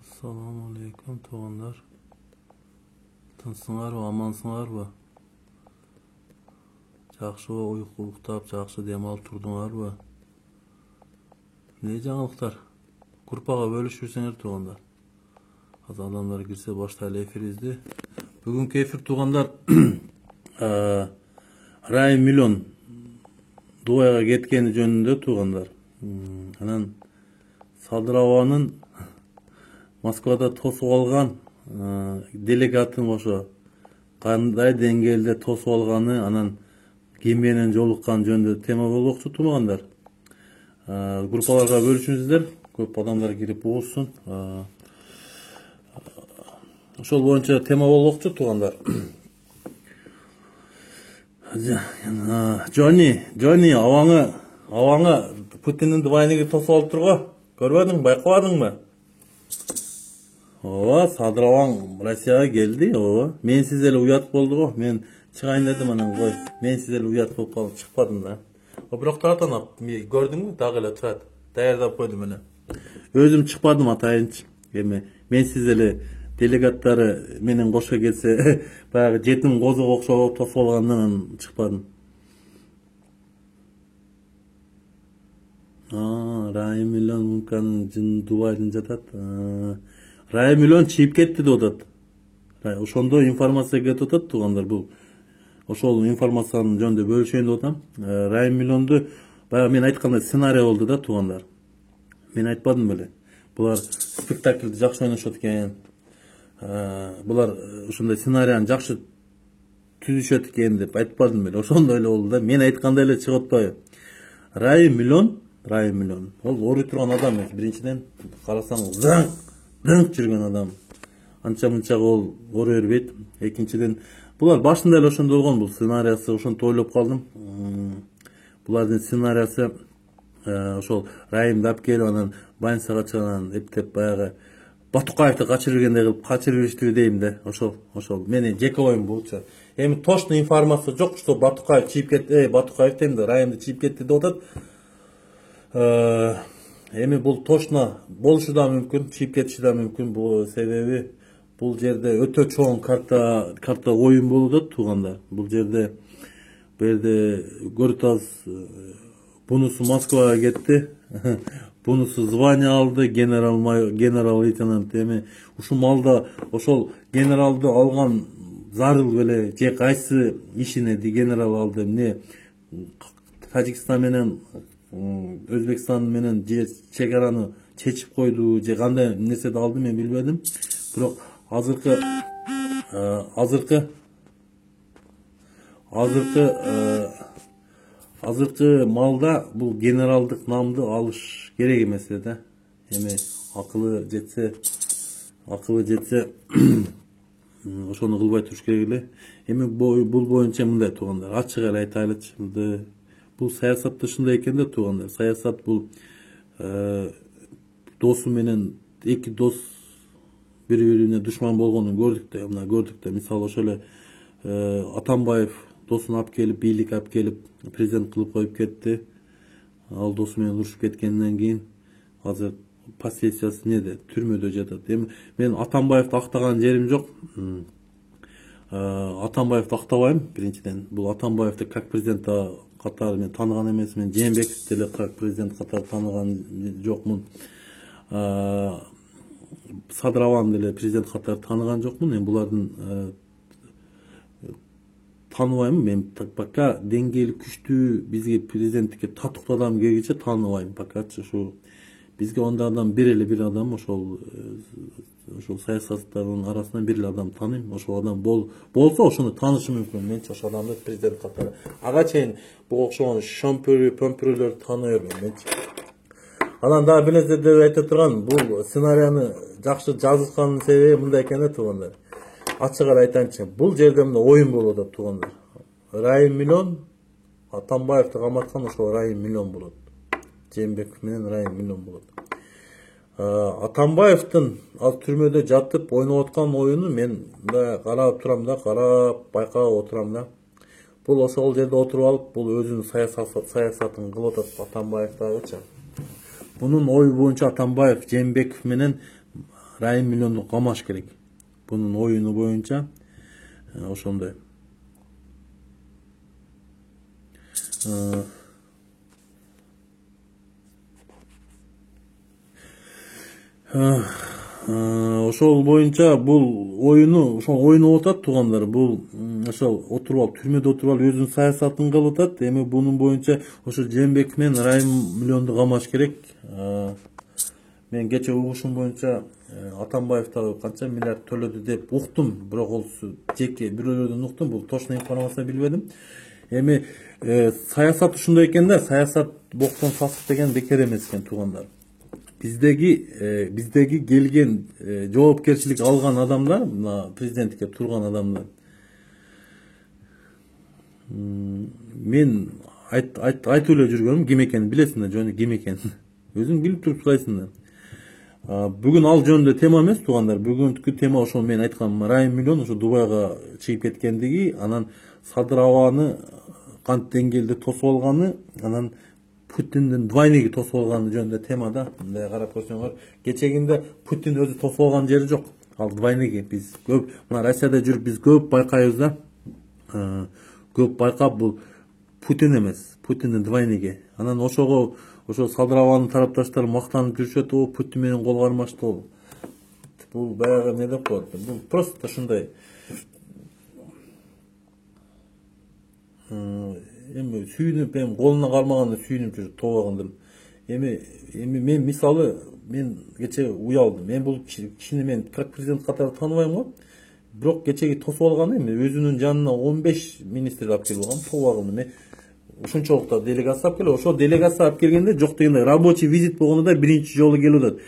Assalamu alaikum tuğanlar. Tınсыңарбы, амансыңарбы? Жакшы уйку уктап, жакшы дем алып турдуңарбы? Ne жаңылыктар? Группага бөлүшүрсеңер туғандар. Az адамдар кирсе баштайлы эфирибизди. Бүгүнкү эфир туғандар Райым Миллон Дубайга кеткени жөнүндө туғандар. Анан Садыраванын Москвада тосуп алган делегатын ошо кандай деңгээлде тосуп алганы, анан ким менен жолуккан жөнүндө тема болмокчу туугандар. Группаларга бөлүшүңүздөр, көп адамдар кирип угушсун. Ошол боюнча тема болмокчу туугандар. Джонни, абаңы Путиндин Дубайныгы тосуп алып турго. Көрбөдүңбү, байкабадыңбы? Ооба, Садыраваң Россияга келди. Ооба, мен сиз эле уят болду го. Мен чыгайын дедим, анан кой. Мен сиз эле уят болуп калып чыкпадым да. Бирок таратанап, көрдүңбү, дагы эле турат. Даярдап койдум эле. Өзүм чыкпадым атайынчы. Эми мен сиз эле делегаттары менен кошо келсе, баягы жетим козого окшоп тосуп алгандан чыкпадым. Райым Миллон мүмкүн Дубайдын жатат. Райым Миллон чийип кетти деп атат. Ошондо информация кетип атат туугандар. Бул ошол информациянын жөнүндө бөлүшөйүн деп атам. Райым Миллонду баягы мен айткандай сценарий болду да туугандар. Мен айтпадым беле. Булар спектакльди жакшы ойношот экен. Булар ошондой сценарийни жакшы түзүшөт экен деп айтпадым беле. Ошондой эле болду да. Мен айткандай эле чыгып атпайбы. Райым Миллон. Ол ооруй турган адам эмес. Биринчиден карасаң зың жүргөн адам. Анча мынча ол ооруй бербейт. Экинчиден булар башында эле ошондой болгон, бул сценарийси, ошонтип ойлоп калдым. Булардын сценарийси ошол Райымды алып келип анан больницага чыган эптеп баягы Батукаевди качыргандай кылып качырып бериштиби дейм да. Ошол менин жеке оюм булчу. Эми точно информация жок, что Батукаев чийип кетти, Батукаев дейм да, Райымды чийип кетти деп атат. Эми бул точно болушу да мүмкүн, чийип кетиши да мүмкүн. Бул себеби бул жерде өтө чоң карта оюн болуп атат туугандар. Бул жерде көрүп атасыз, бунусу Москвага кетти. Бунусу звание алды, генерал-лейтенант. Эми ушул малда ошол генералды алган зарыл беле же кайсы ишине генерал алды, эмне Тажикстан менен Өзбекстан менен же чек-араны чечип койду, же кандай нерседи алды мен билбедим. Бирок азыркы малда бул генералдык намды алыш керек эмес да. Эми акылы жетсе ошону кылбай туруш керек эле. Эми бул боюнча мындай туугандар, ачык эле айтайлычы. Бул саясатта ушундай экен да туугандар. Саясат бул досу менен эки дос бири-бирине душман болгонун көрдүк да. Мисалы ошол эле Атамбаев досун алып келип, бийлик алып келип, президент кылып коюп кетти. Ал досу менен урушуп кеткенден кийин азыр позициясы неде, түрмөдө жатат. Эми мен Атамбаевди актаган жерим жок. Атамбаевди актабайм биринчиден. Бул Атамбаевди как президент катары мен тааныган эмесмин. Жээнбековди деле как президент катары тааныган жокмун. Садыраванды деле президент катары тааныган жокмун. Эми булардын тааныбайм. Мен пока деңгээли күчтүү бизге президенттикке татыктуу адам келгиче тааныбайм. Покачы ушу бизге ондай адам бир адам, ошол саясаттардын арасынан бир эле адам тааныйм. Ошол адам болсо ошону таанышым мүмкүн. Менчи ошол адамды президент катары. Ага чейин буга окшогон шөмпүрөлөрдү тааный бербейм менчи. Анан дагы бир нерсе деп айта турган, бул сценарийни жакшы жазышканын себеби мындай экен да туугандар. Ачык эле айтайынчы, бул жерде мына оюн болуп атат туугандар. Райым Миллон Атамбаевди каматкан, ошол Райым Миллон болот. Жээнбеков менен Райым Миллон болот. Атамбаевдин ал түрмөдө жатып ойноп аткан оюну мен мындай карап турам да, байкап отурам да. Бул ошол жерде отуруп алып, бул өзүнүн саясатын кылып атат Атамбаев дагычы. Бунун ою боюнча Атамбаев Жээнбеков менен Райым миллионду камаш керек. Bunun oyunu boyunca ошондой. Ошол боюнча бул оюну ошол ойноп атат туугандар. Бул ошол отуруп алып түрмөдө отуруп алып өзүнүн саясатын кылып атат. Эми бунун боюнча ошо Жээнбеков менен Райым миллионду камаш керек. Мен кече угушум боюнча Атамбаев дагы канча миллиард төлөдү деп уктум, бирок ол жеке бирөөлөрдөн уктум, бул точно информация билбедим. Эми саясат ушундай экен да, саясат боктон сасык деген бекер эмес экен туугандар. Биздеги келген жоопкерчилик алган адамдар, мына президенттикке турган адамдар. Мен айтып эле жүргөнүм ким экенин билесиңер, жөнү ким экенин. Өзүң билип туруп сурайсыңдар. Бүгүн ал жөнүндө тема эмес туугандар. Бүгүнкү тема ошол мен айткан Райым миллион ошо Дубайга чыгып кеткендиги, анан Садыр абаны кант деңгээлде тосуп алганы, анан Путиндин двойниги тосуп алганы жөнүндө темада. Мындай карап көрсөңөр, кечегинде Путин өзү тосуп алган жери жок. Ал двойниги биз көп мына Россияда жүрүп биз көп байкайбыз да. Көп байкап бул Путин эмес, Путиндин двойниги. Анан ошого ошо Садыр абанын тарапташтары мактанып жүрүшөт, о Путин менен кол кармаштуу. Бул баягы эмне деп коет. Бул просто ушундай. Эми сүйүнүп, эми колуна калмаганда сүйүнүп жүрүп тоогондум. Эми мен мисалы мен кече уялдым. Мен бул кишини мен как президент катары тааныбайм го. Бирок кечеги тосуп алганы эми өзүнүн жанына 15 министр алып келип алган, тоогондум. Мен ушунчалык да делегация алып келип, ошо делегация алып келгенде жок дегенде рабочий визит болгондо да биринчи жолу келип атат.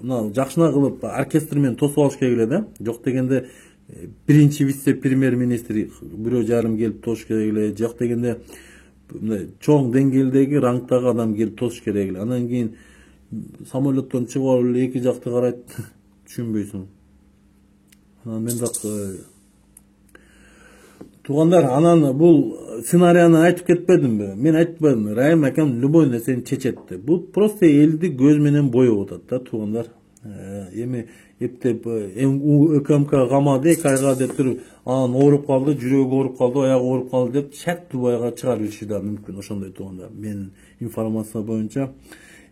Мына жакшына кылып оркестр менен тосуп алыш керек эле да. Жок дегенде биринчи вице-премьер-министр 1,5 келип тосуш керек эле. Жок дегенде мындай чоң деңгээлдеги рангтагы адам келип тосуш керек эле. Анан кийин самолеттон чыгып алып эле эки жакты карайт. Түшүнбөйсүң. Анан мен дагы туугандар, анан бул сценарийни айтып кетпедимби? Мен айтпадым. Райым акам любой нерсени чечет деп. Бул просто элди көз менен боеп атат да туугандар. Эми эптеп УКМК камады, 2 айга деп туруп, анан ооруп калды, жүрөгү ооруп калды, аягы ооруп калды деп шарт Дубайга чыгарып жибериши да мүмкүн. Ошондой туугандар. Менин информация боюнча.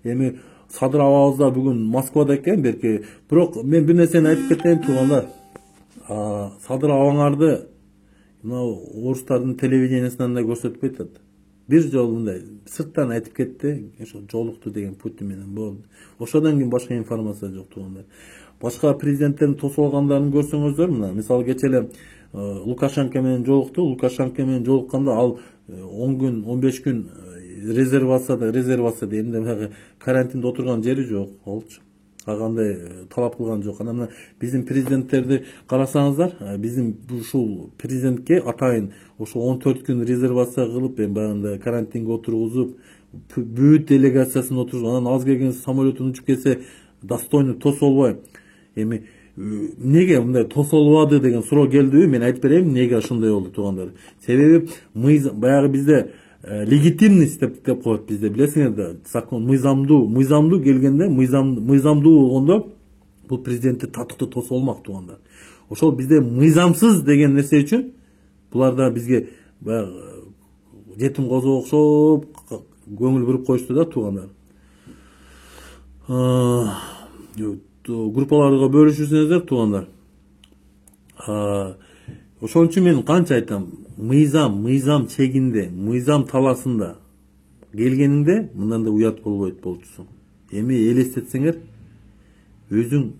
Эми Садыр абабыз да бүгүн Москвада экен берки. Бирок мен бир нерсени айтып кетейин туугандар. Садыр абаңарды мына орустардын телевидениясынан да көрсөтпөй атат. Бир жолу мындай сырттан айтып кетти, ошо жолукту деген Путин менен болду. Ошодон кийин башка информация жок туугандар. Башка президенттердин тосуп алгандарын көрсөңүздөр, мына мисалы кече эле Лукашенко менен жолукту. Лукашенко менен жолукканда ал 10 күн, 15 күн резервация дейм, карантинде отурган жери жок. Олчу кандай талап кылган жок. Анан биздин президенттерди карасаңыздар, биздин ушул президентке атайын ошо 14 күн резервация кылып, баягында карантинге отургузуп, бүт делегациясын отургузуп, анан аз келген самолеттон учуп келсе, достойно тосуп албай. Эми неге мындай тосуп албады деген суроо келдиби? Мен айтып берейин, неге ошондой болду туугандар. Себеби баягы бизде легитимность деп коет бизде, билесиңер да, закон мыйзамдуу келгенде, мыйзамдуу болгондо бул президентти татыктуу тосуп алмак туугандар. Ошол бизде мыйзамсыз деген нерсе үчүн булар да бизге баягы жетим козго окшоп көңүл буруп коюшту да туугандар. Группаларга бөлүшүрсүңүздөр туугандар. Ошон үчүн мен канча айтам, мыйзам чегинде, мыйзам таласында келгениңде мындан да уят болбойт болчусуң. Эми элестетсеңер, өзүң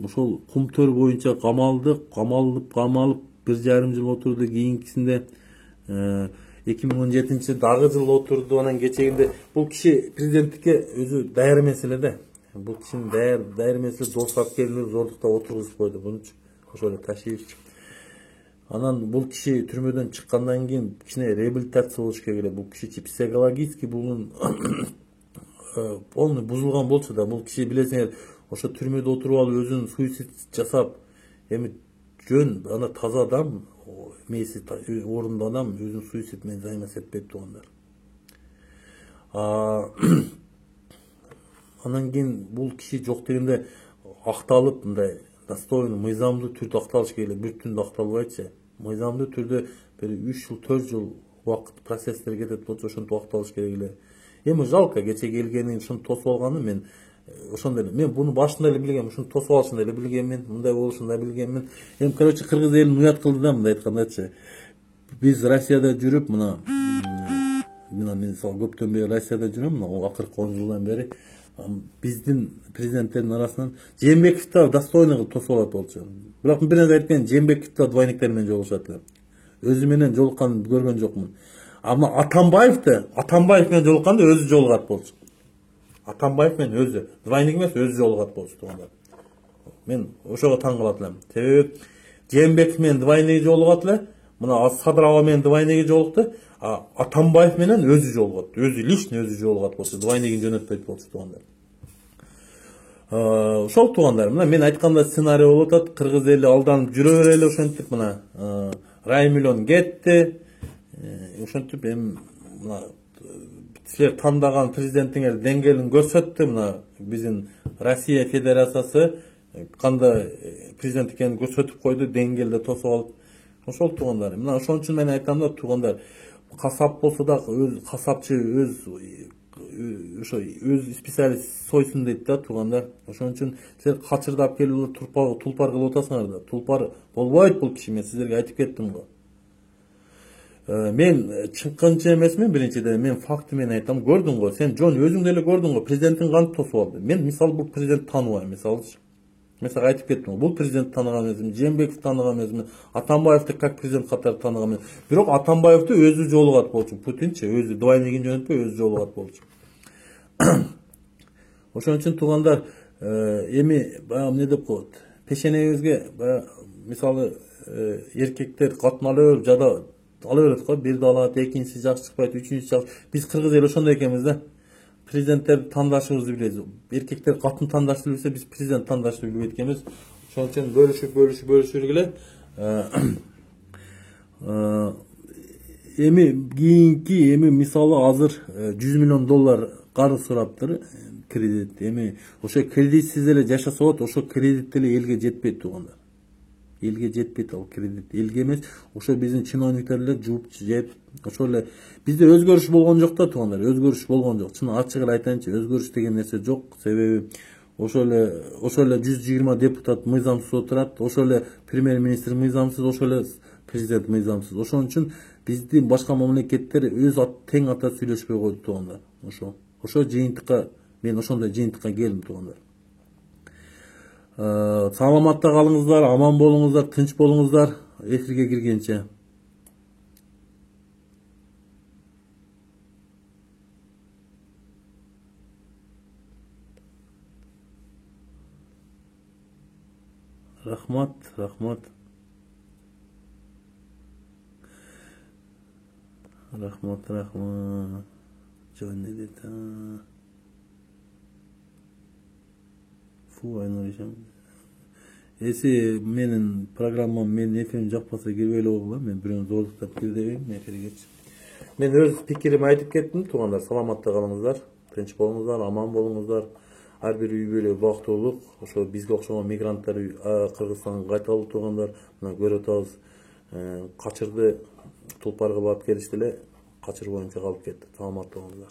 ошол кумтөр боюнча камалып 1,5 жыл отурду, кийинкисинде 2017 дагы жыл отурду, анан кечегинде бул киши президенттикке өзү даяр эмес эле да. Бул кишини даяр эмес эле, достап келип зордуктап отургузуп койду, буну ошо эле ташыйбыз. Анан бул киши түрмөдөн чыккандан кийин кичине реабилитация болуш керек эле. Бул киши психологически bunun полный бузулган болчу да. Бул киши билесиңер, ошо түрмөдө отуруп алып өзүн суицид жасап, эми жөн ана таза адам, мээси орунду адам өзүн суицид менен займас этпейт туугандар. Анан кийин бул киши жок дегенде акталып, мындай достойный, мыйзамдуу түрдө акталыш керек эле, бир түндө акталбайчы. Мыйзамдуу түрдө бир 3 жыл, 4 жыл убакыт процесстер кетет болчу, ошентип акталыш керек эле. Эми жалко кече келгенин ушуну тосуп алганы мен ошондой эле. Мен буну башында эле билгем, ушуну тосуп алышын эле билгемин, мындай болушун да билгемин. Эми короче кыргыз элин уят кылды да, мындай айткандачы. Биз Россияда жүрүп, мен мисалы көптөн бери Россияда жүрөм, мына акыркы 10 жылдан бери биздин президенттердин арасынан Жээнбековду да достойный кылып тосуп алат болчу. Бирок бир нерсе айтып, Жээнбеков да двойниктер менен жолугушат эле. Өзү менен жолукканын көргөн жокмун. Ама Атамбаев менен жолукканда өзү жолугат болчу. Атамбаев менен өзү, двойник эмес, өзү жолугат болчу туугандар. Мен ошого таң калат элем. Себеби Жээнбеков менен двойниги жолугат эле, мына Садырова менен двойниги жолукту, а Атамбаев менен өзү жолугат. Өзү лично өзү жолугат болчу, двойнигин жөнөтпөйт болчу туугандар. Ошол туугандар, мына мен айтканда сценарий болуп атат, кыргыз эли алданып жүрө берели ошентип, мына Раймиллион кетти. Ошентип эми мына силер тандаган президентиңер деңгээлин көрсөттү, мына биздин Россия Федерациясы кандай президент экенин көрсөтүп койду, деңгээлде тосуп алып. Ошол туугандар. Мына ошон үчүн мен айтам да туугандар, касап болсо да өз касапчы өз специалист сойсун дейт да туугандар. Ошон үчүн силер качырдап келип тулпар кылып атасыңар да. Тулпар болбойт бул киши, мен сиздерге айтып кеттим го. Мен чыңкынчы эмесмин, биринчиден мен факты менен айтам. Көрдүң го, сен жон өзүң деле көрдүң го, президенттин кантип тосуп алды. Мен мисалы бул президент тааныбайм, мисалычы. Мен сага айтып кеттим го, бул президент тааныган эмесмин, Жээнбеков тааныган эмесмин, Атамбаевди как президент катары тааныган эмесмин. Бирок Атамбаевди өзү жолугат болчу, Путинчи өзү двойнигин жөнөтпөй өзү жолугат болчу. Ошон үчүн туугандар, эми баягы эмне деп коет, пешенебизге баягы мисалы эркектер катын ала берип жада ала берет го, бирди алат, экинчиси жакшы чыкпайт, үчүнчүсү жакшы. Биз кыргыз эли ошондой экенбиз да. Президенттерди тандашыбызды билебиз. Эркектер катын тандашты билсе, биз президент тандашты билбейт экенбиз. Ошон үчүн бөлүшүп эле. Эми мисалы азыр $100 миллион карыз сураптыр кредит. Эми ошо кредитсиз эле жашаса болот, ошо кредит эле элге жетпейт туугандар. Элге жетпейт ал кредит. Элге эмес, ошо биздин чиновниктер эле жууп жеп, ошо эле бизде өзгөрүш болгон жок да туугандар, өзгөрүш болгон жок. Чын ачык эле айтайынчы, өзгөрүш деген нерсе жок. Себеби ошо эле 120 депутат мыйзамсыз отурат, ошо эле премьер-министр мыйзамсыз, ошо эле президент мыйзамсыз. Ошон үчүн биздин башка мамлекеттер өз тең ата сүйлөшпөй койду туугандар. Ошо жыйынтыкка, мен ошондой жыйынтыкка келдим туугандар. Саламатта калыңыздар, аман болуңуздар, тынч болуңуздар. Эфирге киргенче. Рахмат. Рахмат, Жөн не дейт? Фу, айнуришем. Эси менин программам, менин эфирим жакпаса кирбей эле койгула. Мен бирөөнү зордуктап кир дебейм эфиргечи. Мен өз пикиримди айтып кеттим туугандар. Саламатта калыңыздар, тынч болуңуздар, аман болуңуздар. Ар бир үй бүлө бактылуулук, ошо бизге окшогон мигранттар Кыргызстанга кайталуу туугандар. Мына көрүп атабыз, качырды тулпар кылып алып келишти эле, качыр боюнча калып кетти. Саламатта болуңуздар.